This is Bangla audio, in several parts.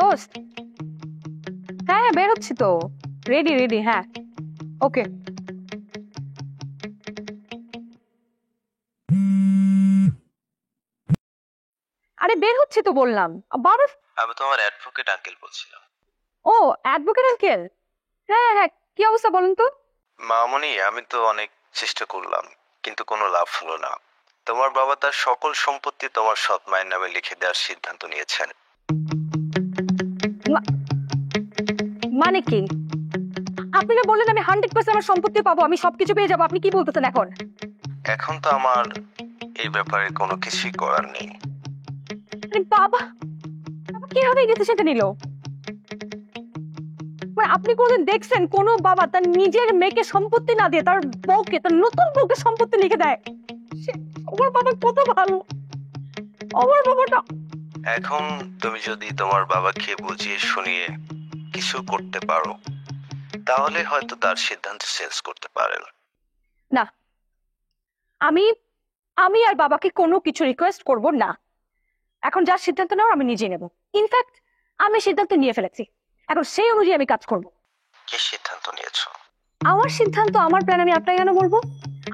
দোস্ত, হ্যাঁ হ্যাঁ বের হচ্ছি তো। রেডি রেডি, হ্যাঁ ওকে। আরে বের হচ্ছি তো বললাম। বাবা, আমি তোমার অ্যাডভোকেট আঙ্কেল বলছিলাম। ও অ্যাডভোকেট আঙ্কেল, হ্যাঁ হ্যাঁ কি অবস্থা বলুন তো। মামনি, আমি তো অনেক চেষ্টা করলাম কিন্তু কোনো লাভ হলো না। তোমার বাবা তার সকল সম্পত্তি তোমার সৎ মায়ের নামে লিখে দেওয়ার সিদ্ধান্ত নিয়েছেন। মানে কি? আপনি না বললেন আমি 100% আমার সম্পত্তি পাবো, আমি সবকিছু পেয়ে যাবো, আপনি কি বলতেছেন এখন? এখন তো আমার এই ব্যাপারে কোনো কিছুই করার নেই। আরে বাবা, বাবা কিভাবে এই ডিসিশনটা নিল? মানে আপনি কোনদিন দেখছেন কোন বাবা তার নিজের মেয়েকে সম্পত্তি না দিয়ে তার বউকে, তার নতুন বউকে সম্পত্তি লিখে দেয়? আমার বাবা কত ভালো, আমার বাবাটা। এখন তুমি যদি তোমার বাবাকে বুঝিয়ে শুনিয়ে কিছু করতে পারো তাহলে হয়তো তার সিদ্ধান্ত চেঞ্জ করতে পারেন। না, আমি আমি আর বাবাকে কোনো কিছু রিকোয়েস্ট করব না। এখন যার সিদ্ধান্ত নাও আমি নিজে নেব। ইনফ্যাক্ট আমি সিদ্ধান্ত নিয়ে ফেলেছি, এখন সেই অনুযায়ী আমি কাজ করব। কি সিদ্ধান্ত নিয়েছো? আমার সিদ্ধান্ত, আমার প্ল্যান আমি আপনাকে কেন বলবো?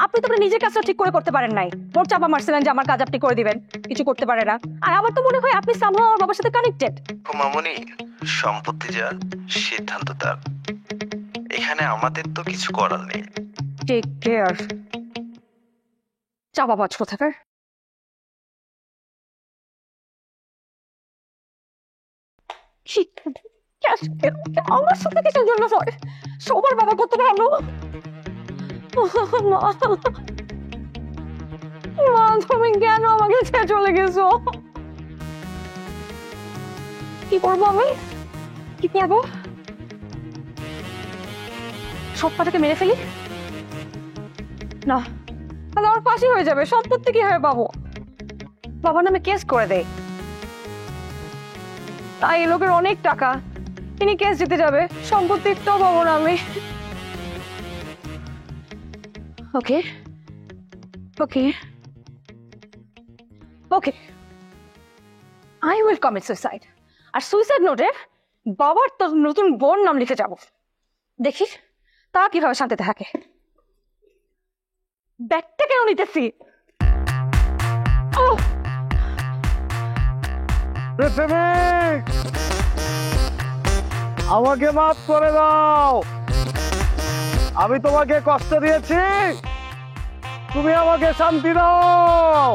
আপনি তো নিজের কাজটা ঠিক করে করতে পারেন নাই, মোট চাপা মারছিলেন যে আমার কাজ আপনি করে দিবেন, কিছু করতে পারে না। আর আমার তো মনে হয় আপনি সামহাও আমার বাবার সাথে কানেক্টেড। মামনি, সম্পত্তি যার সিদ্ধান্ত তার, এখানে আমাদের তো কিছু করার নেই। Take care. চাপা বাজ কোথাকার। আমার সাথে কিসের জন্য হয়? সবার বাবা কত ভালো। মা, মা তুমি কেন আমাকে ছেড়ে চলে গেছো? কি করবো আমি, কি করবো? সব পাটাকে মেরে ফেলি? না, তাহলে আমার ফাঁসি হয়ে যাবে, সম্পত্তি কিভাবে পাবো? বাবার নামে কেস করে দেয়, তাই এই লোকের অনেক টাকা, তিনি কেস জিতে যাবে, সম্পত্তি একটাও পাবো না আমি। Okay okay okay, I will commit suicide. আর সুইসাইড নোটে বাবার তো নতুন বোন নাম লিখে যাব, দেখি তা কিভাবে শান্তিতে থাকে। ব্যাগটা কেন নিতেছি? ও আমাকে মাফ করে দাও, আমি তোমাকে কষ্ট দিয়েছি, তুমি আমাকে শান্তি দাও।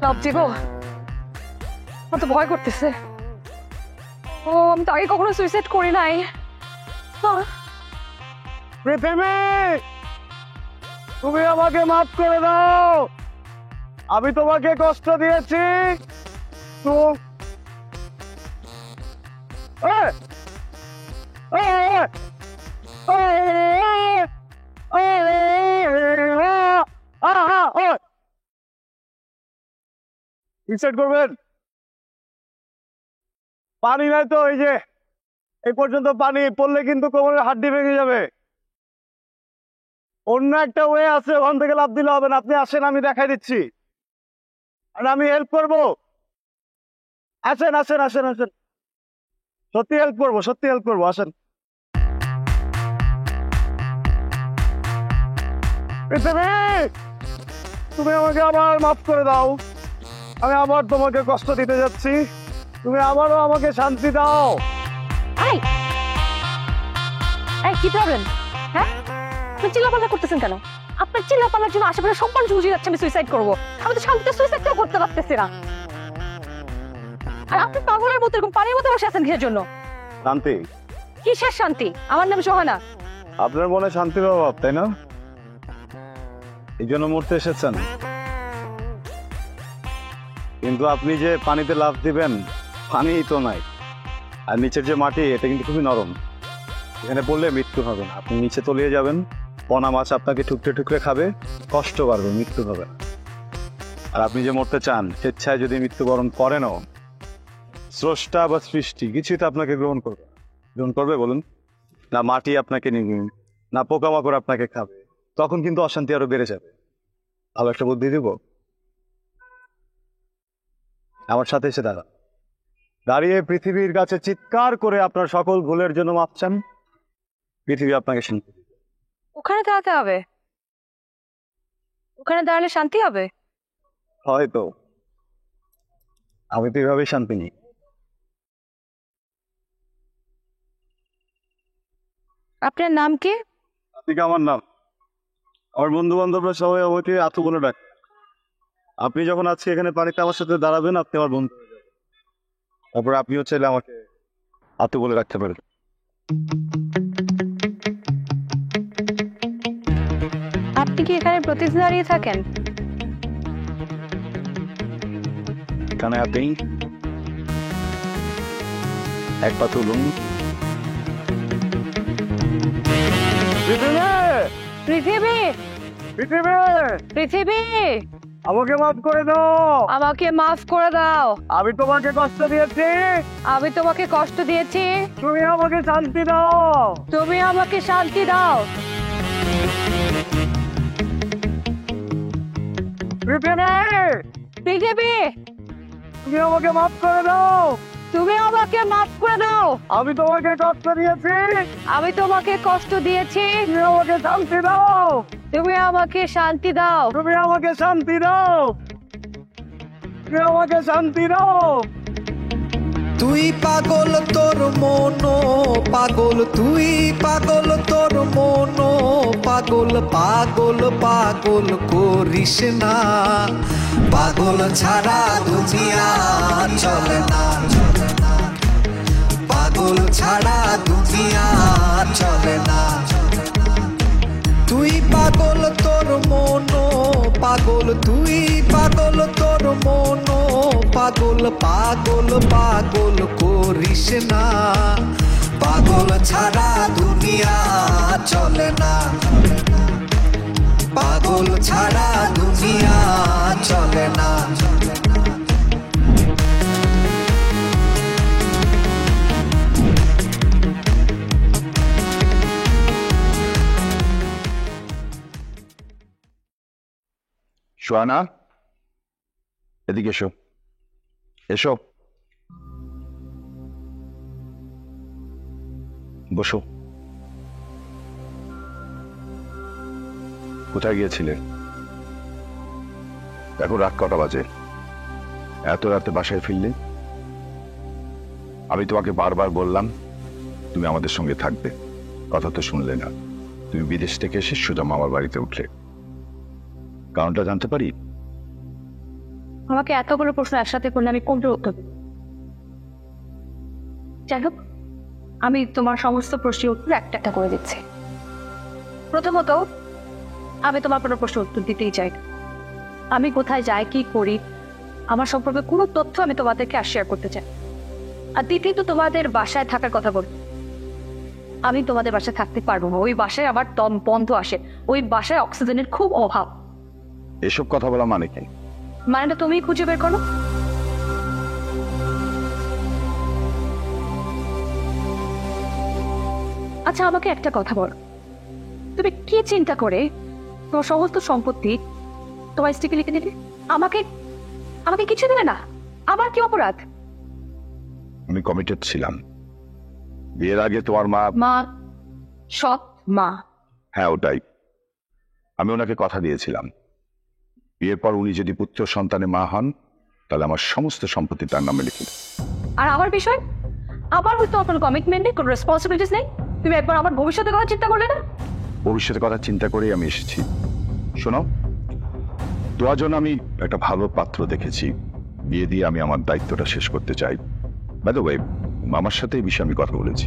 লাভ দিব, আমার তো ভয় করতেছে। ও আমি তো আগে কখনো সুইসাইড করি নাই। পৃথিবী, তুমি আমাকে মাফ করে দাও, আমি তোমাকে কষ্ট দিয়েছি। তো সুইসাইড করবেন? পানি নাই তো, এই যে এই পর্যন্ত পানি পড়লে কিন্তু কোমরের হাড্ডি ভেঙে যাবে। অন্য একটা ওয়ে আছে, ওখান থেকে লাফ দিলে হবে না। আপনি আসেন, আমি দেখাই দিচ্ছি, আর আমি হেল্প করবো। আসেন আসেন আসেন আসেন, সত্যি হেল্প করবো, সত্যি হেল্প করবো, আসেন। পৃথিবী, তুমি আমাকে আবার মাফ করে দাও, আমি আবার তোমাকে কষ্ট দিতে যাচ্ছি, তুমি আবারও আমাকে শান্তি দাও। এই এই কি প্রবলেম? হ্যাঁ, আপনি চিল্লাপাল্লা করতেছেন কেন? আপনার চিল্লাপাল্লার জন্য আশেপাশে সব মানুষ বুঝে যাচ্ছে আমি সুইসাইড করবো। আমি তো শান্তিতে সুইসাইডটাও করতে পারতেছি না। আর আপনি পাগলের মতো এরকম পানির মতো বসে আছেন কিসের জন্য? শান্তি? কিসের শান্তি? আমার নাম সোহানা। আপনার মনে শান্তির অভাব, তাই না? এই জন্য মরতে এসেছেন। কিন্তু আপনি যে পানিতে লাফ দিবেন, পানি তো নাই, আর নিচের যে মাটি এটা কিন্তু খুবই নরম, এখানে পড়লে মৃত্যু হবে না। আপনি নিচে তলিয়ে যাবেন, পোনা মাছ আপনাকে ঠুকরে ঠুকরে খাবে, কষ্ট পারবে, মৃত্যু হবে না। আর আপনি যে মরতে চান, স্বেচ্ছায় যদি মৃত্যুবরণ করেনও, স্রষ্টা বা সৃষ্টি কিছুই তো আপনাকে গ্রহণ করবে বলুন? না মাটি আপনাকে নিবে, না পোকামাকড় আপনাকে খাবে, তখন কিন্তু অশান্তি আরো বেড়ে যাবে। ভালো একটা বুদ্ধি দিব, আমার সাথে এসে দাঁড়িয়ে পৃথিবীর কাছে চিৎকার করে আপনার সকল ভুলের জন্য মাপ চান। পৃথিবী আপনাকে শান্তি দিবে। ওখানে দাঁড়াতে হবে? ওখানে দাঁড়ালে শান্তি হবে? হয়তো। আমি তো এভাবেই শান্তি নিই। আপনার নাম কি? আপনি কি আমার নাম? আমার বন্ধু বান্ধবরা সবাই আমাকে আতু বলে ডাকে। আপনি যখন আজকে এখানে পানিতে আমার সাথে দাঁড়াবেন, আপনি আমার বন্ধু হয়ে যাবেন। তারপর আপনিও চাইলে আমাকে আতু বলে রাখতে পারেন। আপনি কি এখানে প্রতিদিন দাঁড়িয়ে থাকেন? এখানে আপনি এক পা তুলুন। পৃথিবী, পৃথিবী, পৃথিবী, আমাকে মাফ করে দাও। আমাকে মাফ করে দাও। আমি তোমাকে কষ্ট দিয়েছি, আমি তোমাকে কষ্ট দিয়েছি, তুমি আমাকে শান্তি দাও। তুমি আমাকে শান্তি দাও। পৃথিবী, তুমি আমাকে মাফ করে দাও। তুমি আমাকে মাফ করে দাও। আমি তোমাকে কষ্ট দিয়েছি, আমি তোমাকে কষ্ট দিয়েছি, তুমি আমাকে শান্তি দাও। তুমি আমাকে শান্তি দাও। তুমি আমাকে শান্তি দাও। তুমি আমাকে শান্তি দাও। তুই পাগল তোর মনো পাগল, তুই পাগল তোর মনো পাগল, পাগল পাগল করিস না, পাগল ছাড়া দুনিয়া চলে না, পাগল ছাড়া দুনিয়া চলে না। তুই পাগল তোর মনো পাগল, তুই পাগল তোর মনো পাগল, পাগল পাগল করিস না, পাগল ছাড়া দুনিয়া চলে না, পাগল ছাড়া দুনিয়া চলে না। সোয়ানা, এদিকে এসো, এসো, বসো। কোথায় গিয়েছিলে? এখন রাত কটা বাজে? এত রাতে বাসায় ফিরলে? আমি তোমাকে বারবার বললাম তুমি আমাদের সঙ্গে থাকবে, কথা তো শুনলে না। তুমি বিদেশ থেকে এসে সোজা মামার বাড়িতে উঠলে, কারণটা জানতে পারি? আমাকে এতগুলো প্রশ্ন একসাথে করলে আমি কোনটা উত্তর দেব? যাই হোক, আমি তোমার সমস্ত প্রশ্নের উত্তর একটা একটা করে দিচ্ছি। প্রথমত, আমি তোমার কোনো প্রশ্নের উত্তর দিতেই চাই না। আমি কোথায় যাই, কি করি, আমার সম্পর্কে কোনো তথ্য আমি তোমাদেরকে আর শেয়ার করতে চাই। আর দ্বিতীয়ত, তোমাদের বাসায় থাকার কথা বল। আমি তোমাদের বাসায় থাকতে পারবো না। ওই বাসায় আবার দম বন্ধ আসে, ওই বাসায় অক্সিজেনের খুব অভাব। এসব কথা বলা মানে কি? মানেটা তুমি খুঁজে বের করো। আচ্ছা, আমাকে একটা কথা বল, তুমি কি চিন্তা করে তোমার সমস্ত সম্পত্তি তোমার স্ত্রীকে লিখে দিলে? আমাকে আমাকে কিছু দিলে না? আমার কি অপরাধ? আমি কমিটেড ছিলাম। বিয়ের আগে তোমার মা মা, সৎ মা। হ্যাঁ, ওটাই। আমি ওনাকে কথা দিয়েছিলাম, বিয়ের পর উনি যদি পুত্র সন্তানে মা হন তাহলে আমার সমস্ত সম্পত্তি তার নামে লিখে দেব। আর আমার বিষয়, আমার হয়তো কোনো কমিটমেন্ট নেই, কোনো রেসপন্সিবিলিটিস নেই। তুমি একবার আমার ভবিষ্যতের কথা চিন্তা করলে না? ভবিষ্যতের কথা চিন্তা করেই আমি এসেছি। শোনো, তোমার জন্য আমি একটা ভালো পাত্র দেখেছি। বিয়ে দিয়ে আমি আমার দায়িত্বটা শেষ করতে চাই। বাই দ্য ওয়ে, মামার সাথে এই বিষয়ে আমি কথা বলেছি।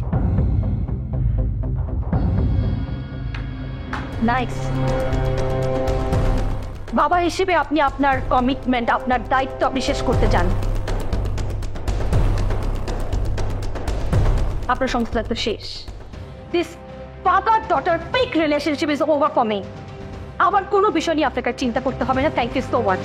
নাইস। বাবা হিসেবে আপনি আপনার কমিটমেন্ট, আপনার দায়িত্ব আপনি শেষ করতে চান। আপনার সংসার দায়িত্ব শেষ। This father daughter fake relationship is over for me. আবার কোনো বিষয় নিয়ে আপনাকে চিন্তা করতে হবে না। Thank you so much.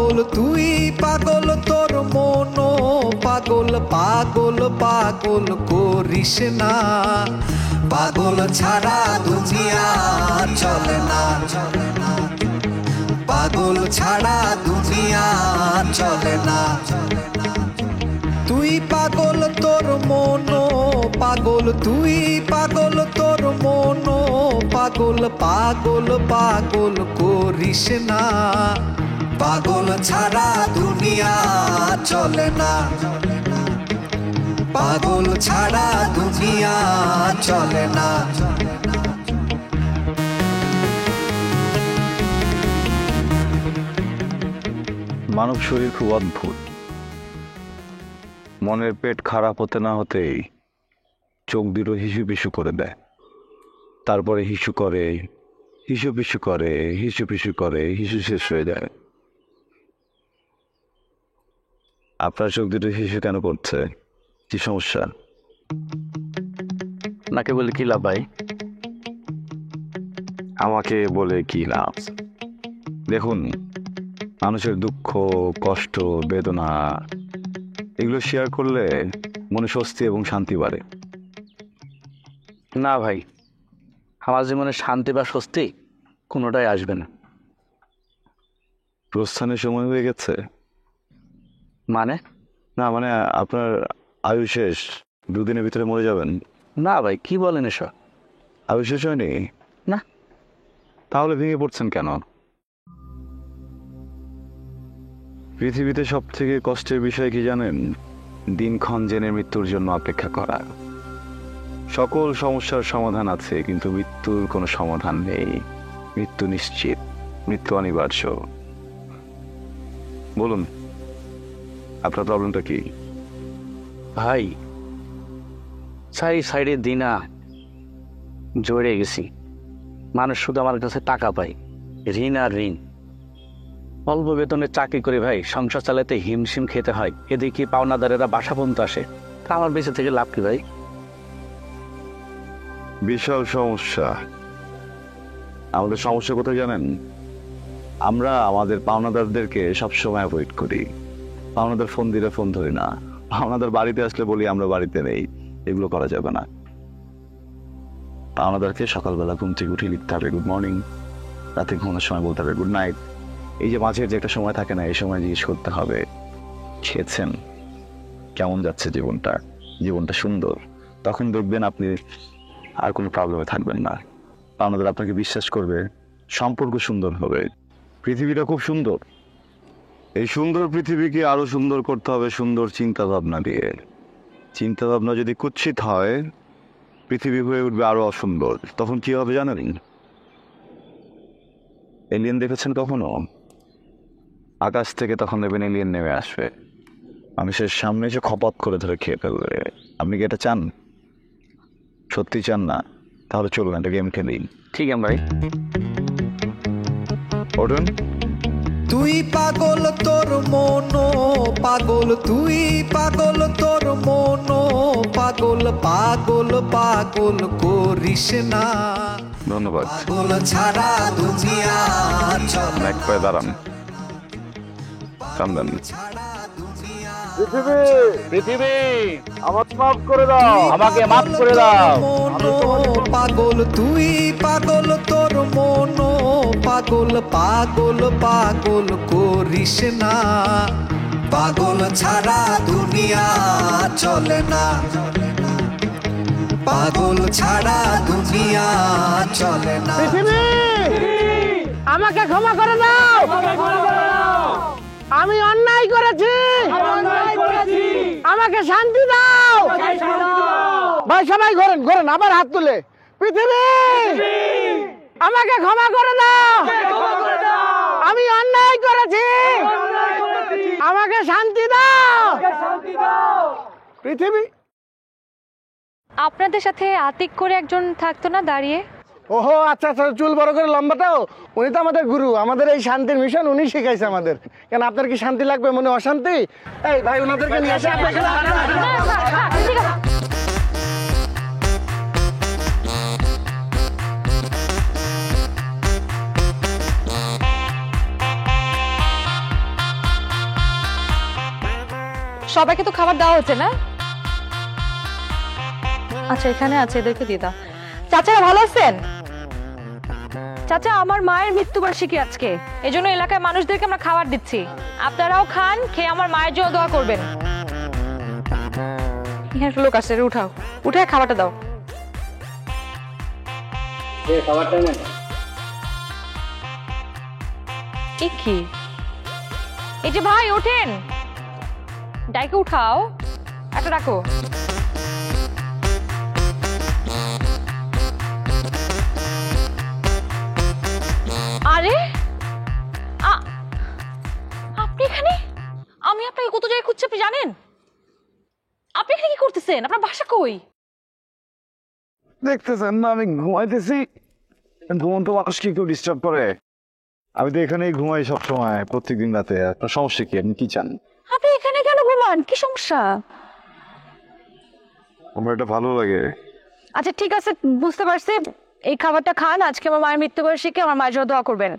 পাগল তুই পাগল তোর মনো পাগল পাগল পাগল করিস না পাগল ছাড়া দুনিয়া চলে না পাগল ছাড়া দুনিয়া চলে না তুই পাগল তোর মনো পাগল তুই পাগল তোর মনো পাগল পাগল পাগল করিস না পাগল ছাড়া দুনিয়া চলে না পাগল ছাড়া দুনিয়া চলে না মানব শরীর খুব অদ্ভুত। মনের পেট খারাপ হতে না হতেই চোখ দুটো হিসু পিছু করে দেয়, তারপরে হিসু করে হিসু পিছু করে হিসু পিছু করে হিসু শেষ হয়ে যায়। আপনার চোখ দুটো হিসু কেন করছে? কি সমস্যা? নাকে বলে কি লাভ ভাই? আমাকে বলে কি লাভ? দেখুন, মানুষের দুঃখ, কষ্ট, বেদনা এগুলো শেয়ার করলে মনে স্বস্তি এবং শান্তি বাড়ে। না ভাই, আমার জীবনে শান্তি বা স্বস্তি কোনোটাই আসবে না। প্রস্থানের সময় হয়ে গেছে? মানে? না মানে আপনার আয়ু শেষ, 2 দিনের ভিতরে মরে যাবেন। না ভাই, কি বলেন এসব? আয়ু শেষ হয়নি? না। তাহলে ভেঙে পড়ছেন কেন? পৃথিবীতে সব থেকে কষ্টের বিষয় কি জানেন? দিনক্ষণ জেনে মৃত্যুর জন্য অপেক্ষা করা। সকল সমস্যার সমাধান আছে, কিন্তু মৃত্যুর কোনো সমাধান নেই। মৃত্যু নিশ্চিত, মৃত্যু অনিবার্য। বলুন, আপনার প্রবলেমটা কি? ভাই, সাইডে দিনা জড়ে গেছি। মানুষ শুধু আমার কাছে টাকা পায়, ঋণ আর ঋণ। অল্প বেতনে চাকরি করে ভাই সংসার চালাতে হিমশিম খেতে হয়, এদিকে পাওনাদারেরা বাসা পর্যন্ত আসে। তা আমার বেঁচে থেকে লাভ কি ভাই? বিশাল সমস্যা। আমাদের সমস্যা কোথায় জানেন? আমরা আমাদের পাওনাদারদেরকে সবসময় অ্যাভয়েড করি। পাওনাদার ফোন দিলে ফোন ধরি না, পাওনাদার বাড়িতে আসলে বলি আমরা বাড়িতে নেই। এগুলো করা যাবে না। পাওনাদারকে সকালবেলা ঘুম থেকে উঠে লিখতে হবে গুড মর্নিং, রাতে ঘুমানোর সময় বলতে হবে গুড নাইট। এই যে মাঝের যে একটা সময় থাকে না, এই সময় জিজ্ঞেস করতে হবে খেয়েছেন, কেমন যাচ্ছে জীবনটা, জীবনটা সুন্দর। তখন দেখবেন আপনি আর কোনো প্রবলেমে থাকবেন না। আপনাদের আপনাকে বিশ্বাস করবে, সম্পর্ক সুন্দর হবে। পৃথিবীটা খুব সুন্দর। এই সুন্দর পৃথিবীকে আরো সুন্দর করতে হবে সুন্দর চিন্তা ভাবনা দিয়ে। চিন্তা ভাবনা যদি কুৎসিত হয়, পৃথিবী হয়ে উঠবে আরো অসুন্দর। তখন কি হবে জানেন? এলিয়েন দেখেছেন কখনো? আকাশ থেকে তখন দেখবেন এলিয়েন নেমে আসবে, মানুষের সামনে এসে খপত করে ধরে খেয়ে ফেলবে। আপনি কি এটা চান? সত্যি চান না? তাহলে চলুন একটা গেম খেলি। ঠিক আছে ভাই। ওঠুন। তুই পাগল তোর মনো পাগল তুই পাগল তোর মনো পাগল পাগল পাগল করিস না ধন্যবাদ। পাগল ছাড়া দুনিয়া চলে এক পায়ে দাঁড়ান, কান্দেন। পৃথিবী আমাকে মাফ করে দাও, আমাকে মাফ করে দাও। মনো পাগল তুই পাগল তোর মনো পাগল পাগল পাগল করিস না পাগল ছাড়া দুনিয়া চলে না পাগল ছাড়া দুনিয়া চলে না পৃথিবী আমাকে ক্ষমা করে দাও, আমি অন্যায় করেছি, আমাকে শান্তি দাও। ভাই সবাই ঘোরেন ঘোরেন, আবার হাত তুলে। পৃথিবী আমাকে ক্ষমা করে দাও, আমি অন্যায় করেছি, আমাকে শান্তি দাও। পৃথিবী আপনাদের সাথে আতিক করে একজন থাকতো না দাঁড়িয়ে? ওহো আচ্ছা আচ্ছা, চুল বড় করে লম্বাটাও, উনি তো আমাদের গুরু, আমাদের এই শান্তির মিশন উনি শিখাইছে আমাদের। কেন আপনার কি শান্তি লাগবে, মনে অশান্তি? এই ভাই ওনাদেরকে নিয়ে আসে। সবাইকে তো খাবার দেওয়া হচ্ছে না? আচ্ছা এখানে আছে, এদেরকে দিয়ে দাও। চাচারা ভালো আছেন? চাচা, আমার মায়ের মৃত্যুবার্ষিকী আজকে, এজন্য এলাকার মানুষদেরকে আমরা খাবার দিচ্ছি। আপনারাও খান, খেয়ে আমার মায়ের জন্য দোয়া করবেন। এখানে একটা লোক আসছে, উঠাও, উঠে খাবারটা দাও। এ কি? এই যে ভাই ওঠেন, ডাইকে উঠাও, একটা রাখো। আরে আপনি এখানে? আমি আপনাকে কত জায়গায় খুঁজছি, আপনি জানেন? আপনি এখানে কি করতেছেন? আপনার বাসা কই? দেখতেছেন না আমি ঘুমাইতেছি, ঘুমন্ত মানুষ কি কেউ ডিস্টার্ব করে? আমি তো এখানেই ঘুমাই সবসময়, প্রত্যেকদিন রাতে। আপনার সমস্যা কি? আপনি কি চান? আপনি এখানে কেন ঘুমান? কি সমস্যা? আমার এটা ভালো লাগে। আচ্ছা ঠিক আছে, বুঝতে পারছি। এই খাবারটা খান, আজকে আমার মায়ের মৃত্যুবার্ষিকী, আমার মায়ের জন্য দোয়া করবেন।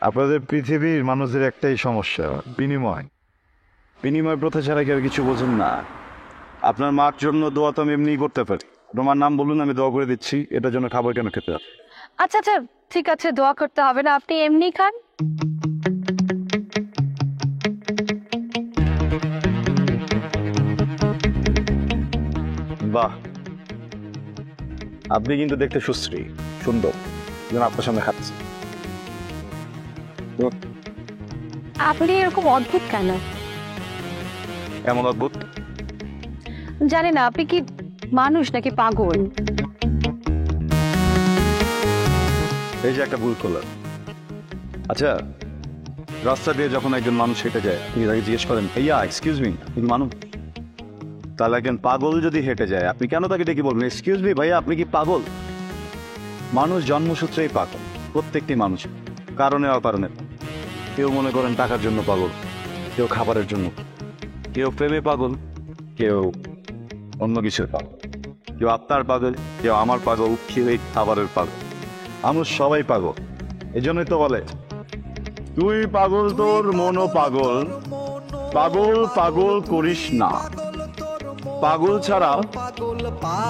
আপনাদের পৃথিবীর মানুষদের একটাই সমস্যা, বিনিময়। বিনিময় প্রথা ছাড়া কেউ কিছু বোঝেন না। আপনার মার জন্য দোয়া তো আমি এমনিই করতে পারি। তোমার নাম বলুন, আমি দোয়া করে দিচ্ছি। এটার জন্য খাবার কেন খেতে হবে? আচ্ছা আচ্ছা ঠিক আছে, দোয়া করতে হবে না, আপনি এমনি খান। বাহ, আপনি কিন্তু দেখতে সুশ্রী, সুন্দর, যেন আপনার সামনে খাচ্ছি। আপনি এরকম অদ্ভুত কেন? এমন অদ্ভুত? জানি না, আপনি কি মানুষ নাকি পাগল? এই যে একটা ভুল করলেন। আচ্ছা, রাস্তা দিয়ে যখন একজন মানুষ হেঁটে যায়, আপনি তাকে জিজ্ঞেস করেন, ইয়া এক্সকিউজ মি, আপনি কি মানুষ? তাহলে একজন পাগল যদি হেঁটে যায়, আপনি কেন তাকে ডেকে বলবেন, এক্সকিউজ মি ভাইয়া, আপনি কি পাগল? মানুষ জন্মসূত্রেই পাগল, প্রত্যেকটি মানুষ, কারণে অকারণে। কেউ মনে করেন টাকার জন্য পাগল, কেউ খাবারের জন্য, কেউ প্রেমে পাগল, কেউ অন্য কিছুর পাগল, কেউ আত্মার পাগল, কেউ আমার পাগল, কেউ এই খাবারের পাগল। মানুষ সবাই পাগল। এই জন্যই তো বলে, তুই পাগল তোর মনও পাগল, পাগল পাগল করিস না, পাগল ছাড়া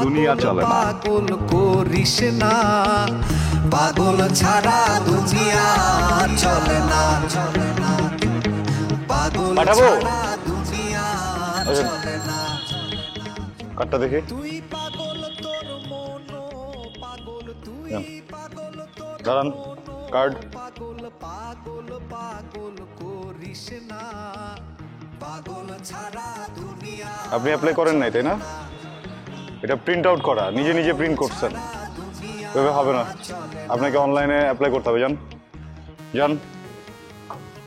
দুনিয়া চলে না। পাগল করিস না, পাগল ছাড়া দুনিয়া চলে না, চলে না, পাগল ছাড়া দুনিয়া চলে না। কার্ডটা দেখে তুই পাগল তোর মন পাগল, তুই পাগল তোর দাঁড়ান, কার্ড। পাগল পাগল পাগল করিস না, পাগল ছাড়া দুনিয়া। আপনি অ্যাপ্লাই করেন নাই তাই না? এটা প্রিন্ট আউট করা, নিজে নিজে প্রিন্ট করছেন, এভাবে হবে না। আপনাকে অনলাইনে অ্যাপ্লাই করতে হবে। যান যান,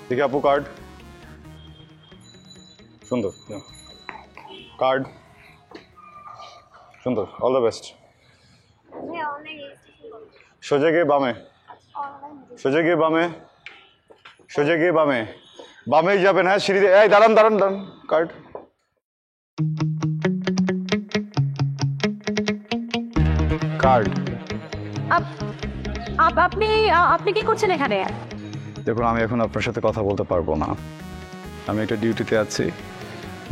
দেখি আপু কার্ড। সুন্দর কার্ড, সুন্দর, অল দ্য বেস্ট। সোজা গিয়ে বামে, সোজা গিয়ে বামে, সোজা গিয়ে বামে, বামেই যাবেন। হ্যাঁ সিঁড়িতে, এই দাঁড়ান দাঁড়ান দাঁড়ান, কার্ড। কার্ড। আপনি আপনি কি করছেন এখানে? দেখুন, আমি এখন আপনার সাথে কথা বলতে পারবো না। আমি একটা ডিউটিতে আছি।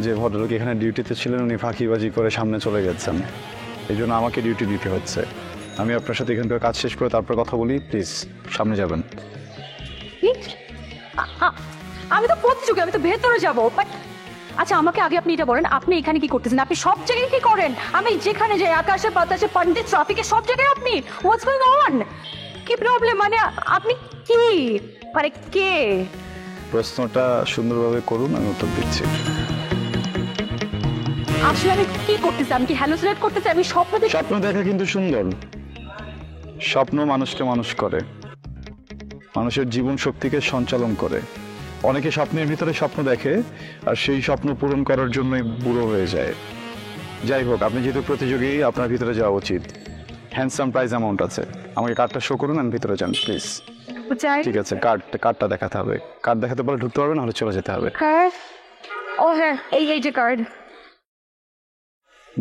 যে ভদ্রলোক এখানে ডিউটিতে ছিলেন, উনি ফাঁকিবাজি করে সামনে চলে গেছেন, এই জন্য আমাকে ডিউটি দিতে হচ্ছে। আমি আপনার সাথে এখানকার কাজ শেষ করে তারপর কথা বলি, প্লিজ সামনে যাবেন। আমি তো প্রতিযোগী, আমি তো ভেতরে যাবো। আচ্ছা আমাকে আগে আপনি এটা বলেন, আপনি এখানে কি করতেছেন? আপনি সব জায়গায় কি করেন? আমি যেখানে যাই, আকাশে বাতাসে পানিতে ট্রাফিকে, সব জায়গায় আপনি। হোয়াটস গোইং অন? কি প্রবলেম? মানে আপনি কি, মানে কে? প্রশ্নটা সুন্দরভাবে করুন, আমি উত্তর দিচ্ছি। আসলে আমি কি করতেছি? আমি কি হ্যালুসিনেট করতেছি? আমি স্বপ্ন দেখি? স্বপ্ন দেখা কিন্তু সুন্দর। স্বপ্ন মানুষকে মানুষ করে, মানুষের জীবন শক্তিকে সঞ্চালন করে। অনেকে স্বপ্নের ভিতরে স্বপ্ন দেখে আর সেই স্বপ্ন পূরণ করার জন্যই বুড়ো হয়ে যায়। যাই হোক, আপনি যেহেতু প্রতিযোগী, আপনার ভিতরে যাওয়া উচিত। হ্যান্ডসাম প্রাইজ অ্যামাউন্ট আছে। আমাকে কার্ডটা শো করুন, আমি ভিতরে যান প্লিজ। ঠিক আছে, কার্ডটা দেখাতে হবে। কার্ড দেখাতে পারলে ঢুকতে পারবে, নাহলে চলে যেতে হবে। কার্ড? ও হ্যাঁ, এই যে কার্ড।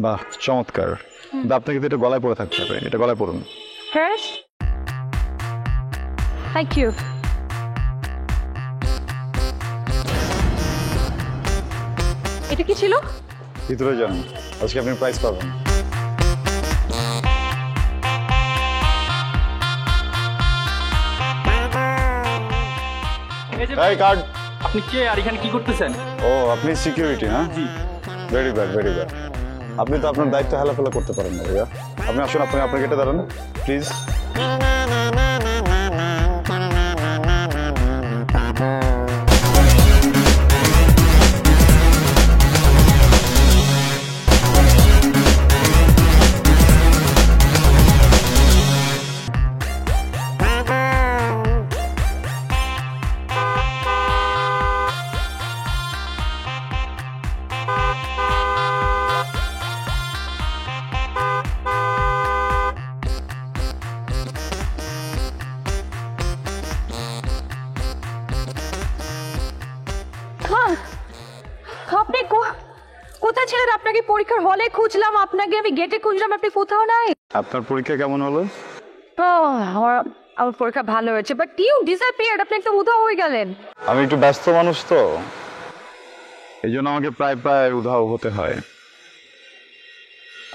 বাহ, চমৎকার। আপনাকে তো এটা গলায় পরে থাকতে হবে, এটা গলায় পড়ুন। হ্যাঁ, থ্যাংক ইউ। এটা কি ছিল? ভিতরে যান, আজকে আপনি প্রাইজ পাবেন। এই কার্ড। আপনি কে আর এখানে কি করতেছেন? ও, আপনি সিকিউরিটি না? জি। Very bad, very bad. আপনি তো আপনার দায়িত্ব হেলাফেলা করতে পারেন না ভাইয়া। আপনি আসুন, আপনি আপনার গেটে দাঁড়ান প্লিজ। হ্যাঁ, আপনি কোথায় ছিলেন? আপনাকে পরীক্ষার হলে খুঁজলাম, আপনাকে আমি গেটে খুঁজলাম, আপনি কোথাও নাই। আপনার পরীক্ষা কেমন হলো? আমার পরীক্ষা ভালো হয়েছে, বাট ইউ ডিসঅ্যাপিয়ার্ড, আপনি একটা উধাও হয়ে গেলেন। আমি একটু ব্যস্ত মানুষ তো, এই জন্য আমাকে প্রায় প্রায় উধাও হতে হয়।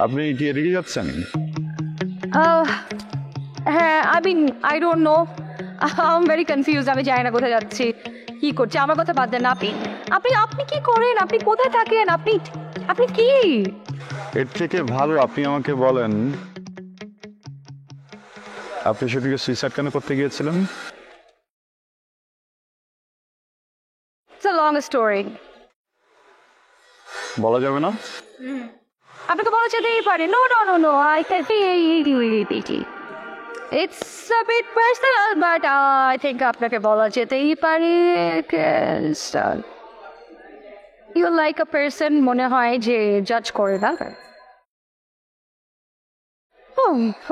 আপনি কি এদিকে যাচ্ছেন? হ্যাঁ, I don't know, I am very confuse. আমি জানি না কোথায় যাচ্ছি, কি করছি। আমার কথা বাদ দেন, আপনি আপনি আপনি কি করেন? আপনি কোথায় থাকেন? আপনি কি? এর থেকে ভালো আপনি আমাকে বলেন, আপনি সেদিকে সুইসাইড কেন করতে গিয়েছিলেন? It's a long story. বলা যাবে না? আপনাকে বলা যেতেই পারে। No no no no, I can it's a bit personal, but I think আপনাকে বলা যেতেই পারে। ইউ লাইক আ পার্সন, মনে হয় যে জাজ করে না।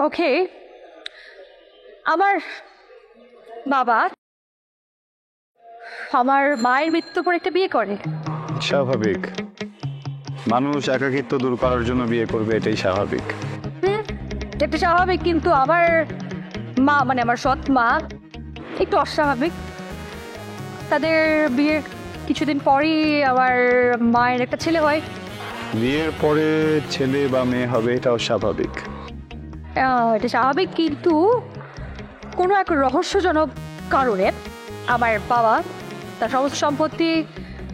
ওকে, আমার বাবা আমার মায়ের মৃত্যুর পর একটা বিয়ে করে। স্বাভাবিক, মানুষ একাকিত্ব দূর করার জন্য বিয়ে করবে, এটাই স্বাভাবিক। এটা স্বাভাবিক, কিন্তু আমার মা, মানে আমার সৎ মা, একটু অস্বাভাবিক। তাদের বিয়ের কিছুদিন পরেই আমার মায়ের একটা ছেলে হয়। বিয়ের পরে ছেলে বা মেয়ে হবে, এটাও স্বাভাবিক। এটা স্বাভাবিক, কিন্তু কোনো এক রহস্যজনক কারণে আমার বাবা তার সমস্ত সম্পত্তি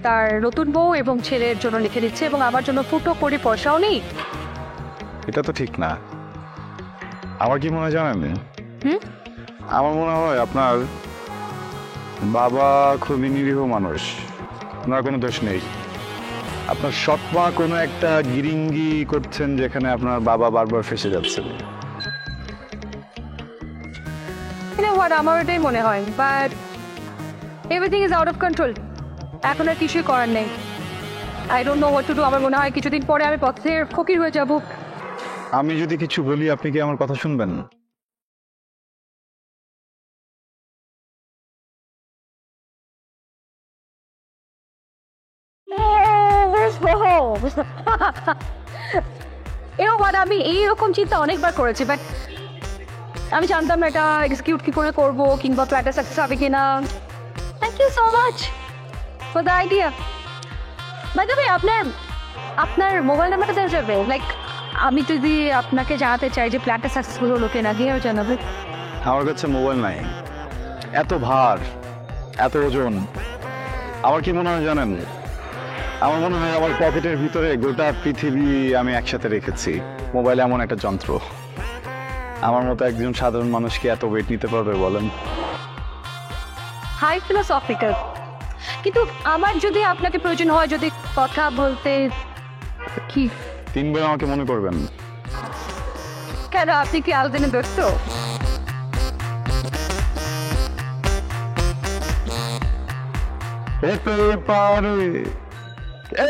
তার নতুন বউ এবং ছেলের জন্য লিখে দিচ্ছে, এবং আমার জন্য ফুটো করে পয়সাও নেই। এটা তো ঠিক না। আমার কি মনে হয় জানেন? আমার মনে হয় আপনার বাবা খুবই নিরীহ মানুষ, ওনার কোনো দোষ নেই। আপনার সৎমা কোনো একটা গিরিঙ্গি করছেন, যেখানে আপনার বাবা বারবার ফেসে যাচ্ছেন। আমার এটাই মনে হয়, but everything is out of control. এখন আর কিছুই করার নেই। I don't know what to do. আমার মনে হয় কিছুদিন পরে আমি পথের ফকির হয়ে যাব। আমি যদি কিছু বলি, আপনি কি আমার কথা শুনবেন? আমি এইরকম চিন্তা অনেকবার করেছি, বাট আমি জানতাম না এটা এক্সিকিউট কি করে করবো, কিংবা প্ল্যানটা সাকসেস হবে কিনা। Thank you so much for the idea. By the way, আপনার মোবাইল নাম্বারটা দেওয়া যাবে? লাইক আমি যদি আপনাকে জানাতে চাই যে প্ল্যানটা সাকসেসফুল হলো কিনা, গিয়েও জানাবে। আমার কাছে মোবাইল নাই, এত ভার, এত ওজন। আমার কি মনে হয় জানেন? আমার মনে হয় আমার পকেটের ভিতরে গোটা পৃথিবী আমি একসাথে রেখেছি। মোবাইল এমন একটা যন্ত্র, আমার মতো একজন সাধারণ মানুষ কি এত ওয়েট নিতে পারবে বলেন? হাই ফিলোসফিক্যাল, কিন্তু আমার যদি আপনাকে প্রয়োজন হয়, যদি কথা বলতে, কি 3 বার আমাকে মনে করবেন। কেন, আপনি কি আলোচনা ব্যস্ত?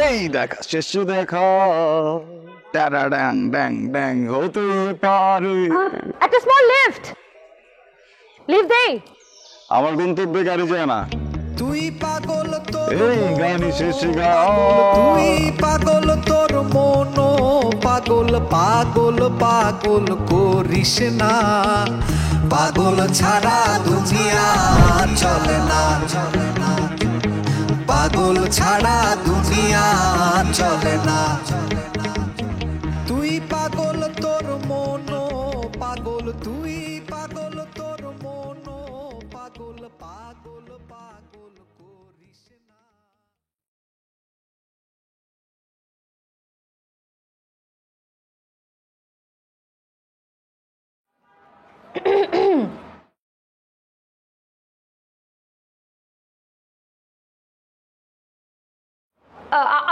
এই দেখা শেষ দেখা ড্যাং ড্যাং ড্যাং হতে পারে। একটা স্মল লিফট দেই। আমার গন্তব্যে গাড়ি যায় না। তুই পাগল তোর এই গাড়ি শেষে গা, তুই পাগল তোর মন পাগল পাগল পাগল করিস না, পাগল ছাড়া দুনিয়া চলে না, পাগল ছাড়া দুনিয়া চলে না। তুই পাগল তোর মন পাগল, তুই পাগল তোর মন পাগল, পাগল পাগল করিস না।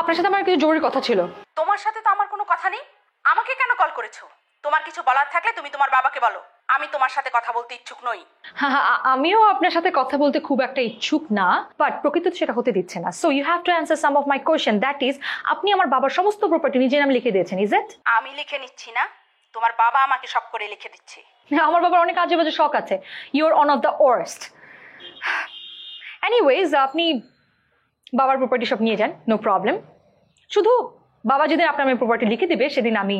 আপনার সাথে আমার কিছু জরুরি কথা ছিল। তোমার সাথে তো আমার কোনো কথা নেই, আমাকে কেন কল করেছো? তোমার কিছু বলার থাকলে তুমি তোমার বাবাকে বলো, আমি তোমার সাথে কথা বলতে ইচ্ছুক নই। হ্যাঁ, আমিও আপনার সাথে কথা বলতে খুব একটা ইচ্ছুক না, বাট প্রকৃতিতে সেটা হতে দিচ্ছে না। So you have to answer some of my question, that is, আপনি আমার বাবার সমস্ত প্রপার্টি নিজের নামে লিখে দিয়েছেন, ইজ ইট? আমি লিখে নিচ্ছি না, তোমার বাবা আমাকে সব করে লিখে দিচ্ছে। আমার বাবার অনেক আজে বাজে শখ আছে। You are one of the worst. Anyways, আপনি বাবার প্রপার্টি সব নিয়ে যান, নো প্রবলেম। শুধু বাবা যেদিন আপনার আমি প্রপার্টি লিখে দিবে সেদিন আমি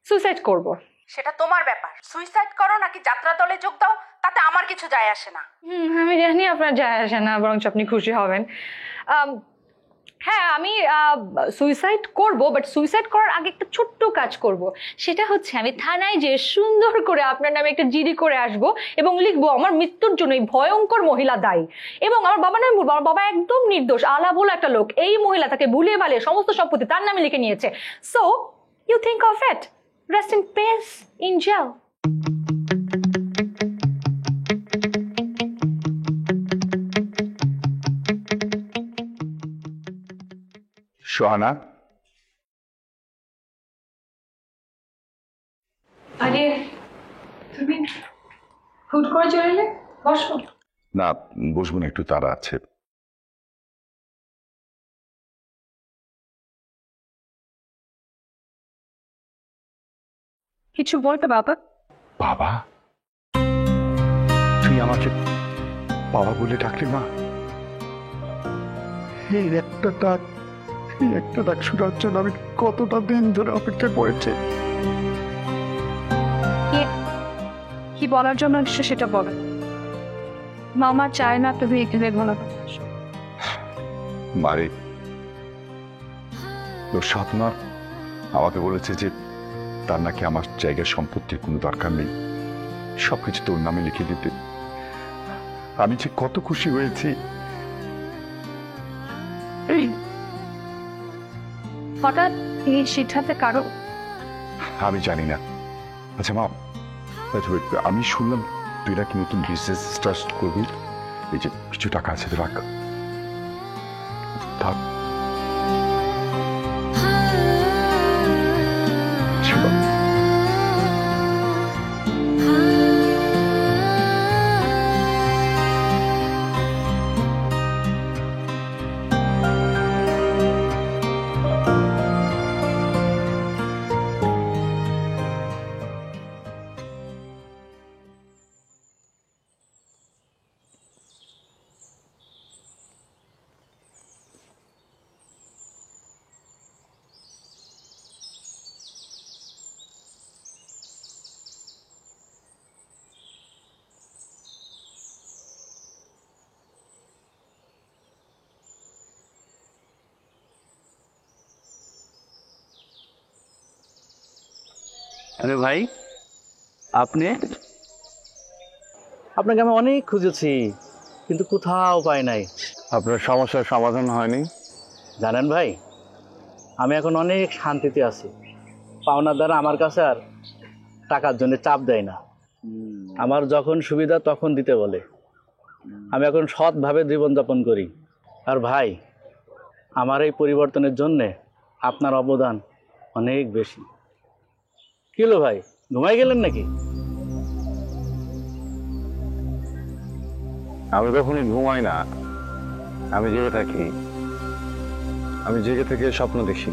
সুইসাইড করব। সেটা তোমার ব্যাপার, সুইসাইড করো নাকি যাত্রা দলে যোগ দাও তাতে আমার কিছু যায় আসে না। আমি জানি আপনার যায় আসে না, বরং আপনি খুশি হবেন। হ্যাঁ, আমি সুইসাইড করব, বাট সুইসাইড করার আগে একটা ছোট্ট কাজ করব। সেটা হচ্ছে আমি থানায় যে সুন্দর করে আপনার নামে একটা জিডি করে আসব এবং লিখবো আমার মৃত্যুর জন্য এই ভয়ঙ্কর মহিলা দায়ী, এবং আমার বাবা নামে বলবো আমার বাবা একদম নির্দোষ, আলা ভোলা একটা লোক, এই মহিলা তাকে ভুলিয়ে বালিয়ে সমস্ত সম্পত্তি তার নামে লিখে নিয়েছে। So you think of it, rest in peace in jail. Sohana, আরে তুমি হুট করে চলে এলে, বসো। না বসবো না, একটু তাড়া আছে। কিছু বলতে বাবা? বাবা, তুই আমাকে বাবা বলে ডাকলি? মা, এই একটা ডাক শোনার জন্য আমি কতটা দিন ধরে অপেক্ষা করেছি। কি বলার জন্য এসেছো সেটা বলো। মামা চায় না তুমি এখানে বলা। মারে, তোর সাধনা আমাকে বলেছে যে তার নাকি আমার জায়গার সম্পত্তির কোনো দরকার নেই, সবকিছু তোর নামে লিখে দিতে। আমি যে কত খুশি হয়েছি। এই হঠাৎ এই সিদ্ধান্তে কারো? আমি জানি না। আচ্ছা মা, আমি শুনলাম তুই নাকি নতুন বিজনেস স্টার্ট করবি, এই যে কিছু টাকা আছে তো রাখ। থাক। আরে ভাই, আপনি? আপনাকে আমি অনেক খুঁজেছি কিন্তু কোথাও পাই নাই। আপনার সমস্যার সমাধান হয়নি? জানেন ভাই, আমি এখন অনেক শান্তিতে আছি। পাওনার দ্বারা আমার কাছে আর টাকার জন্য চাপ দেয় না। আমার যখন সুবিধা তখন দিতে বলে। আমি এখন সৎভাবে জীবনযাপন করি। আর ভাই, আমার এই পরিবর্তনের জন্যে আপনার অবদান অনেক বেশি। কি হলো ভাই, ঘুমাই গেলেন নাকি? আমি কখনই ঘুমাই না, আমি জেগে থাকি। আমি জেগে থেকে স্বপ্ন দেখি।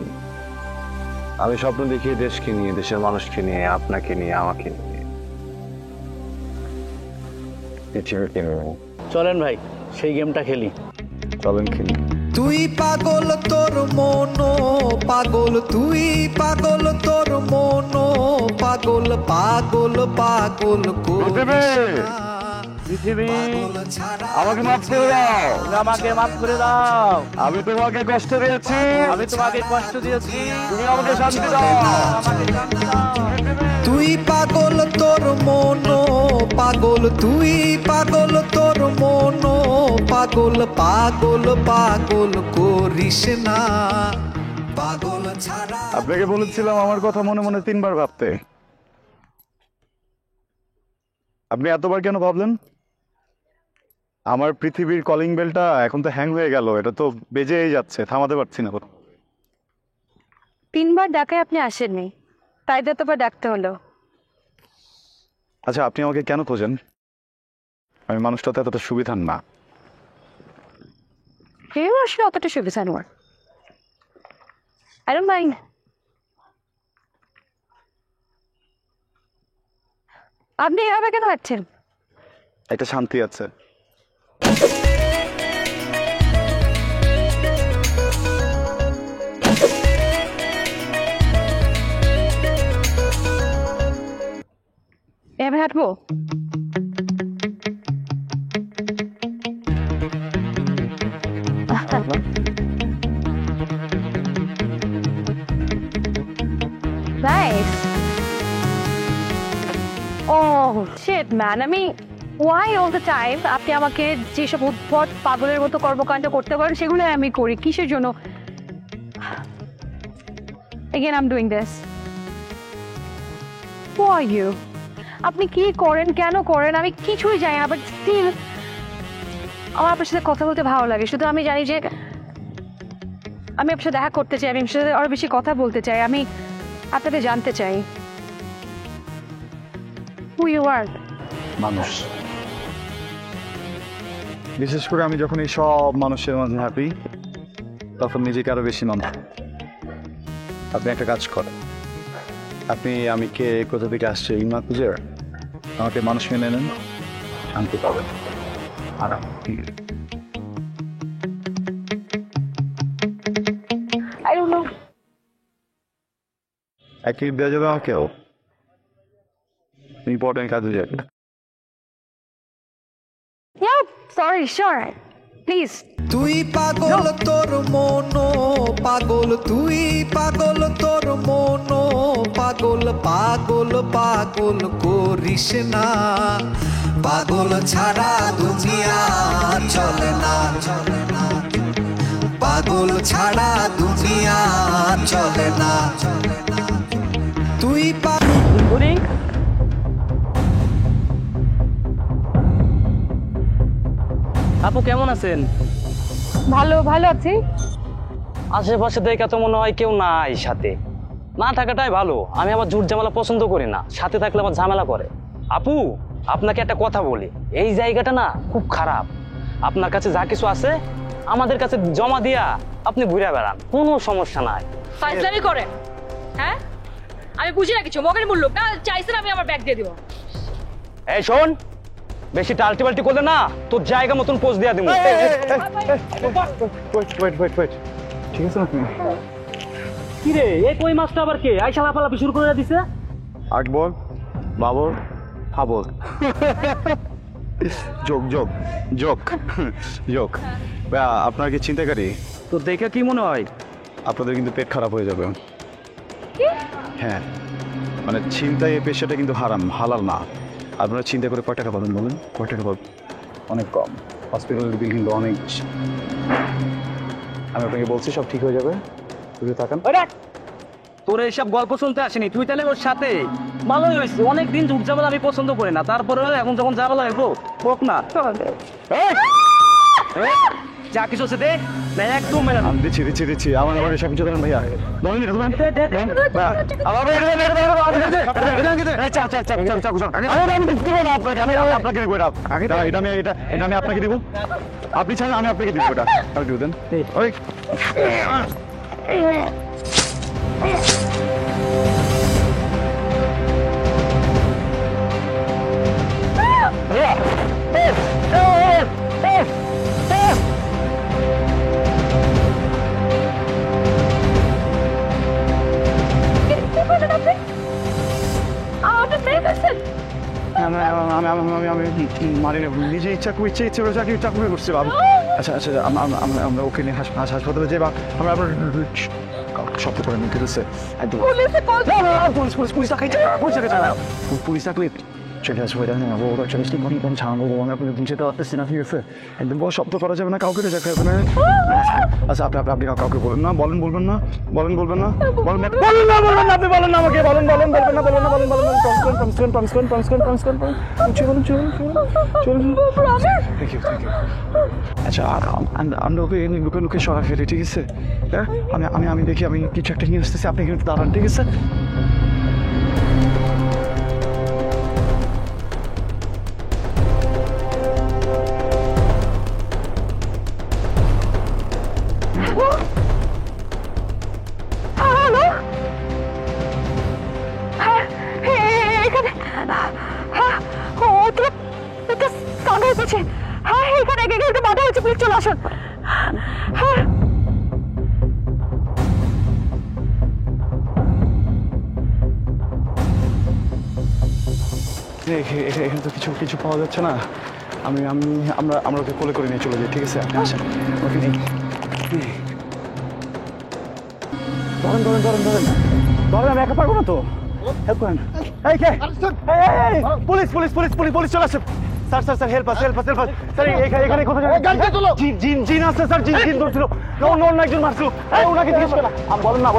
আমি স্বপ্ন দেখি দেশকে নিয়ে, দেশের মানুষকে নিয়ে, আপনাকে নিয়ে, আমাকে নিয়ে। চলেন ভাই, সেই গেমটা খেলি। চলেন খেলি। তুই পাগল তোর মন পাগল, তুই পাগল তোর মন পাগল, পাগল পাগল করিস না। পৃথিবী আমাকে মাফ করে দাও, আমাকে মাফ করে দাও। আমি তোমাকে কষ্ট দিয়েছি, আমি তোমাকে কষ্ট দিয়েছি, তুমি আমাকে শান্তি দাও, আমাকে শান্তি দাও। তুই পাগল তোর মন পাগল, তুই পাগল তোর মন পাগল, পাগল পাগল করিস না, পাগল ছাড়া। আপনাকে বলেছিলাম আমার কথা মনে মনে 3 বার ভাবতে। আপনি এতবার কেন ভাবলেন? আমার পৃথিবীর কলিং বেলটা এখন তো হ্যাং হয়ে গেল, এটা তো বেজেই যাচ্ছে, থামাতে পারছি না। 3 বার ডাকায় আপনি আসেননি, তাই তো এতবার ডাকতে হলো। আচ্ছা, আপনি আমাকে কেন খোঁজেন? আমি মানুষটা তো এতটা সুবিধার না। কেউ আসলে অতটা সুবিধা নোয়ার। I don't mind. আপনি এভাবে কেন হাঁটছেন? একটা শান্তি আছে। এভাবে হাঁটবো? Nice. Oh shit man, I mean, why all the time আপনি আমাকে যেসব উদ্ভট পাগলের মতো কর্মকাণ্ড করতে পারেন সেগুলো আমি করি কিসের জন্য? Again I'm doing this. Who are you? আপনি কি করেন, কেন করেন, আমি কিছুই জানি না, বাট স্টিল আমার আপনার সাথে কথা বলতে ভালো লাগে। শুধু আমি জানি যে আমি আপনার সাথে দেখা করতে চাই, আমি আপনার সাথে আরো বেশি কথা বলতে চাই, আমি আপনাকে জানতে চাই। Who you are? মানুষ। বিশেষ করে আমি যখন এই সব মানুষের মাঝে হ্যাপি, তখন নিজেকে আরো বেশি মানব। আপনি একটা কাজ করেন, আপনি আমি কে, কোথা থেকে আসছে এই না খুঁজে আমাকে মানুষ মেনে নেন, শান্তি পাবেন, আরাম। I don't know. এক মিনিট দেওয়া যাবে আমাকেও? ইম্পর্টেন্ট কাজ হয়ে যাবে। Yeah, sorry, sure. Please. তুই পাগল তোর মন পাগল, তুই পাগল তোর মন পাগল, পাগল পাগল করিস না, পাগল ছাড়া দুনিয়া চলে না, পাগল ছাড়া দুনিয়া চলে না। তুই পাগল আপু কেমন আছেন? ভালো ভালো আছি। আশেপাশে দেখে তো মনে হয় কেউ নাই সাথে, না থাকাটাই ভালো। আমি আবার জুট ঝামেলা পছন্দ করি না, সাথে থাকলে আবার ঝামেলা করে। আপু আপনাকে একটা কথা বলি, এই জায়গাটা না খুব খারাপ। আপনার কাছে যা কিছু আছে আমাদের কাছে জমা দিয়া আপনি ঘুরে বেড়ান, কোনো সমস্যা নাই। ফাইজলামি করেন? হ্যাঁ, আমি বুঝি না কিছু। মগের মূল্য না চাইছেন, আমি আমার ব্যাগ দিয়ে দিব। এই শোন, বেশি টাল্টি বাল্টি করলে না তোর জায়গা মতন পোজ দিয়া দিব। ঠিক আছে না তুমি? কি রে, এই কই মাছটা আবার কে আইসা লাফালাফি শুরু করে দিছে? আকবর, বাবর, হাবর। যোগ যোগ যোগ যোগ। আপনার কি চিন্তাকারী? তো দেখে কি মনে হয়? আপনাদের কিন্তু পেট খারাপ হয়ে যাবে। হ্যাঁ, মানে চিন্তায় এই পেশাটা কিন্তু হারাম, হালাল না। আপনারা চিন্তা করে কয় টাকা পাবেন বলেন? কয় টাকা পাবেন? অনেক কম। হসপিটালের বিল কিন্তু অনেক বেশি। আমি আপনাকে বলছি সব ঠিক হয়ে যাবে, তুই তাকান। তোর এইসব গল্প শুনতে আসেনি, তুই তাহলে ওর সাথে ভালোই হয়েছে। অনেকদিন ঝুট ঝামেলা আমি পছন্দ করি না, তারপরে এখন যখন ঝামেলা হইব হোক না। যা কিছু আছে দেখ না, একদম মেনে না। আমি দিচ্ছি দিচ্ছি দিচ্ছি আমার আবার সব কিছু দেন ভাইয়া। এটা আমি আপনাকে দিব, আপনি চান আমি আপনাকে দিব। ওটা আপনি দিব দেন। ওই আমি আমি আমি আমি মারি না, নিজে ইচ্ছা করে চাকরি করছি বাবু। আচ্ছা আচ্ছা আমরা ওকে নিয়ে হাসপাতালে যাই বা আমরা আপনার শব্দ করে নিতে হচ্ছে একদম পুলিশ ডাকলে চলে আসবো, এটা না ওরা চলে আসলে মনে ছাড়াবো, আপনি যেতে পারতেছি না, ঠিক আছে? একদম বড় শব্দ করা যাবে না, কাউকে যাবে না। আচ্ছা আপনি কাউকে বলেন না, বলবেন না বলেন না আপনি বলেন না আমাকে, বলবেন আচ্ছা আমরা ওকে লুকে সরা ফেলি, ঠিক আছে? হ্যাঁ আমি দেখি, আমি কিছু একটা নিয়ে আসতেছি, আপনি কিন্তু দাঁড়ান, ঠিক আছে? চলে আসুন। এখানে তো কিছু পাওয়া যাচ্ছে না। আমরা ওকে কোলে করে নিয়ে চলে যাই, ঠিক আছে? আপনি আসেন, ওকে নেই। ধরেন আমি একা পারবো না তো, হেল্প করেন। পুলিশ চলে আসে। Sir help us. স্যার এখানে কোথায় জিন আছে স্যার, জিন ধরছিল, অন্য একজন মারছিল, ওনাকে জিজ্ঞেস করেন। বলেন না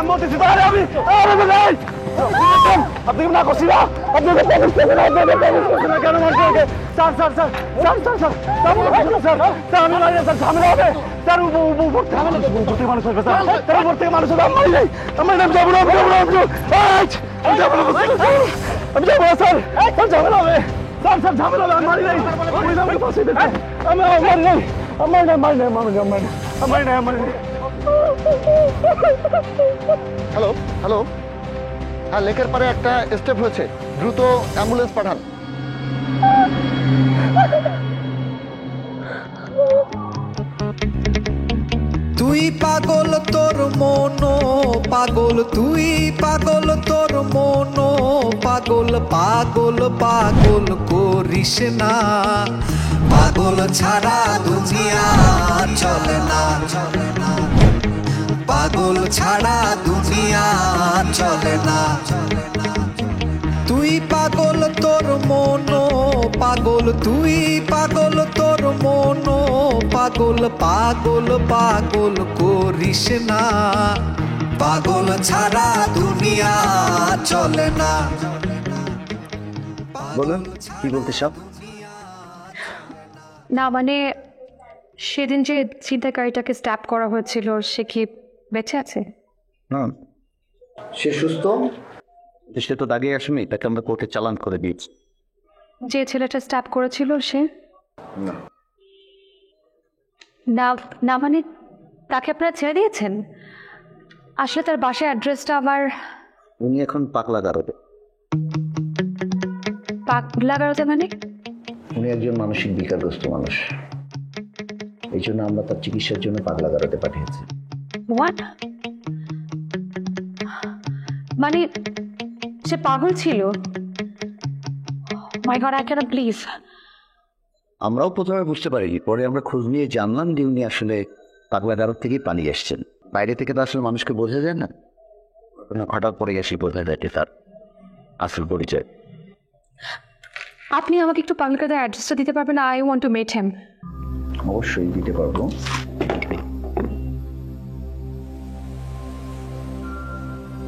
আমি বলতেছি আপনি না করছি না, কেন মারছি ওকে? স্যার আমি মারি না, স্যার ঝামেলা হবে, স্যার উপর থেকে মানুষ আসবে, স্যার উপর থেকে মানুষ হবে, আমি যাবো না, স্যার ঝামেলা হবে, স্যার ঝামেলা হবে, আমি মারি নাই, মারি নাই। হ্যালো হ্যাঁ, লেকের পারে একটা স্টেপ হয়েছে, দ্রুত অ্যাম্বুলেন্স পাঠান। তুই পাগল তোর মনো পাগল, তুই পাগল তোর মনো পাগল, পাগল করিস না, পাগল ছাড়া দুনিয়া চলে না, পাগল ছাড়া দুনিয়া চলে না। তুই পাগল তোর মনো পাগল, তুই পাগল তোর মনো পাগল, পাগল করিস না, পাগল ছাড়া দুনিয়া চলে না। বলুন কি বলতে সব? না মানে সেদিন যে ছিনতাইকারীটাকে স্ট্যাপ করা হয়েছিল, সে কি বেঁচে আছে? না, সে সুস্থ, সে তো দাঁড়িয়ে আসেনি, তাকে আমরা কোর্টে চালান করে দিয়েছি। যে ছেলেটা স্ট্যাপ করেছিল সে? না মানে তাকে আপনারা ছেড়ে দিয়েছেন? আসলে তার বাসার অ্যাড্রেসটা আমার। উনি এখন পাগলা গারদে। পাগলা গারদে মানে? উনি একজন মানসিক বিকারগ্রস্ত মানুষ, এই জন্য আমরা তার চিকিৎসার জন্য পাগলা গারদে পাঠিয়েছি। হোয়াট? মানে সে পাগল ছিল? মাই গড, আই ক্যানট বিলিভ। আমরাও প্রথমে বুঝতে পারিনি, পরে আমরা খোঁজ নিয়ে জানলাম যে উনি আসলে পাগলা গারদ থেকেই পালিয়ে এসছেন। বাইরে থেকে তো আসলে মানুষকে বোঝা যায় না, হঠাৎ পরে গেছি বোঝা যায় তার আসল পরিচয়। আপনি আমাকে একটু পাগলা গারদের অ্যাড্রেসটা দিতে পারবেন? I want to meet him. অবশ্যই দিতে পারবো।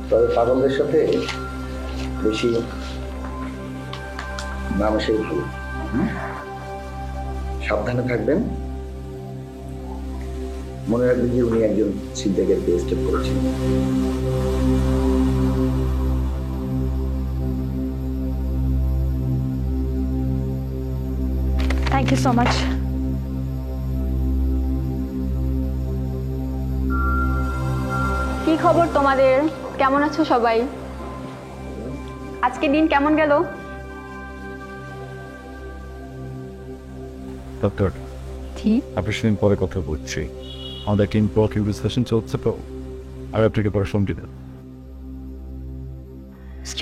তবে পাগলদের সাথে বেশি নামাশাই ভালো, সাবধানে থাকবেন। মনে রাখবেন যে উনি একজন ছিনতাইকারীকে স্টেপ করেছেন। Thank you so much. কি খবর তোমাদের? কেমন আছো সবাই? আজকে দিন কেমন গেল? ডক্টর, আপনার সাথে পরে কথা বলছি, আমাদের টিম প্রোয়াক্টিভ সেশন চলছে তো, আর আপনাকে পরে ফোন দিতে।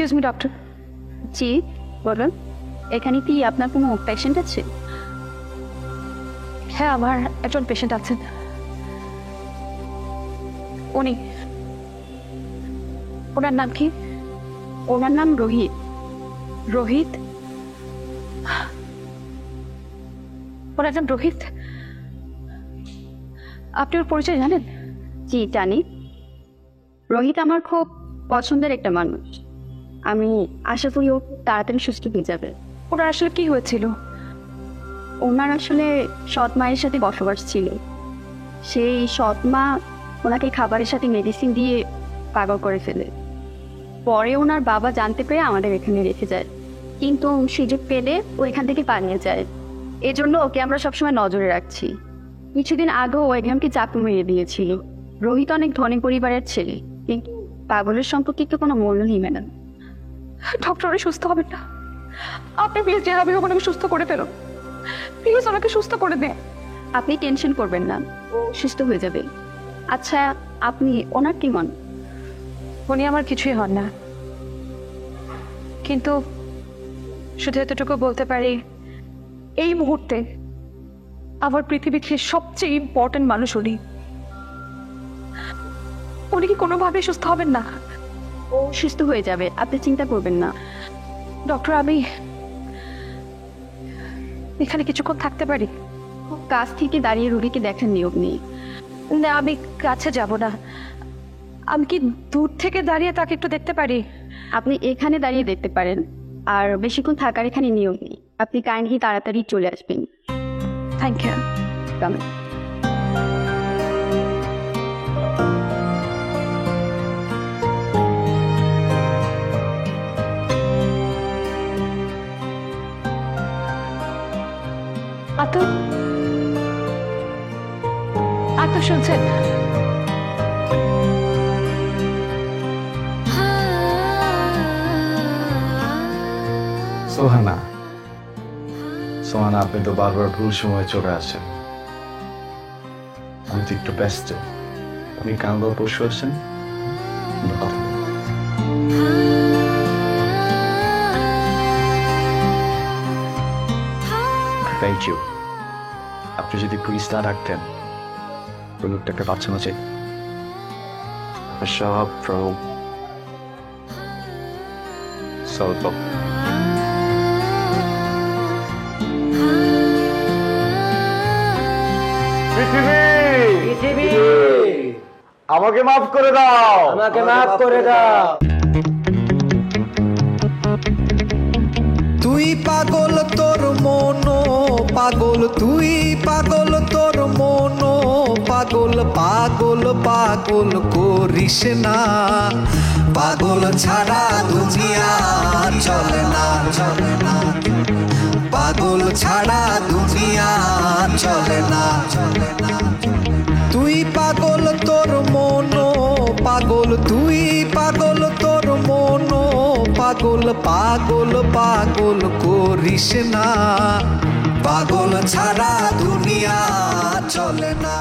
Excuse me doctor. জি বলুন, এখানে কি আপনার কোনো পেশেন্ট আছে? হ্যাঁ, আমার একজন পেশেন্ট আছেন। উনি, ওনার নাম কি? ওনার নাম রোহিত। রোহিত? ওনার নাম রোহিত? আপনি ওর পরিচয় জানেন? জি জানি। রোহিত আমার খুব পছন্দের একটা মানুষ। আমি আশা করি ও তাড়াতাড়ি সুস্থ হয়ে যাবে। ওনার আসলে কি হয়েছিল? ওনার আসলে সৎ মায়ের সাথে বসবাস ছিল। সেই সৎ মা ওনাকে খাবারের সাথে মেডিসিন দিয়ে পাগল করে ফেলে। পরে ওনার বাবা জানতে পেরে আমাদের এখানে রেখে যায়, কিন্তু সুযোগ পেলে ও এখান থেকে পালিয়ে যায়। এজন্য ওকে আমরা সবসময় নজরে রাখছি। কিছুদিন আগেও ও একজনকে চাকু মেরে দিয়েছিল। রোহিত অনেক ধনী পরিবারের ছেলে, কিন্তু পাগলের সম্পর্কে তো কোনো মূল্য নেই ম্যাডাম। ডক্টর সুস্থ হবেন না, আপনি প্লিজ যেভাবে হোক ওনাকে সুস্থ করে ফেলুন, প্লিজ ওনাকে সুস্থ করে দেন। আপনি টেনশন করবেন না, ও সুস্থ হয়ে যাবে। আচ্ছা, আপনি ওনার কি মন? উনি আমার কিছুই হন না, কিন্তু শুধু এতটুকু বলতে পারি, এই মুহূর্তে আমার পৃথিবীতে সবচেয়ে ইম্পর্টেন্ট মানুষ উনি। উনি কি কোনোভাবে সুস্থ হবেন না? ও সুস্থ হয়ে যাবে, আপনি চিন্তা করবেন না। ডক্টর, আমি এখানে কিছুক্ষণ থাকতে পারি? খুব কাছ থেকে দাঁড়িয়ে রোগীকে দেখার নিয়ম নেই। না, আমি কাছে যাব না। আমি কি দূর থেকে দাঁড়িয়ে তাকে একটু দেখতে পারি? আপনি এখানে দাঁড়িয়ে দেখতে পারেন, আর বেশিক্ষণ থাকার এখানে নিয়ম নেই। আপনি কাইন্ডলি তাড়াতাড়ি চলে আসবেন। Thank you. কামেন। আতো, আতো শুনছেন? সোহানা, সোহানা, আপনি তো বারবার ভুল সময় চলে আসেন। আমি তো একটু ব্যস্ত। আপনি কান্দ পশু আছেন। Thank you. আপনি যদি প্লিজ না রাখতেন, ওই লোকটাকে পাচ্ছেন আছে সব স্বল্প। পৃথিবী আমাকে মাফ করে দাও, আমাকে মাফ করে দাও। তুই পাগল তোর মনো পাগল, তুই পাগল তোর মনো পাগল, পাগল পাগল করিস না। পাগল ছাড়া দুনিয়া চলে না, চলে না। পাগল ছাড়া দুনিয়া চলে না, চলে না। তুই পাগল তোর মনো পাগল, তুই পাগল তোর মনো পাগল, পাগল পাগল করিস না। পাগল ছাড়া দুনিয়া চলে না।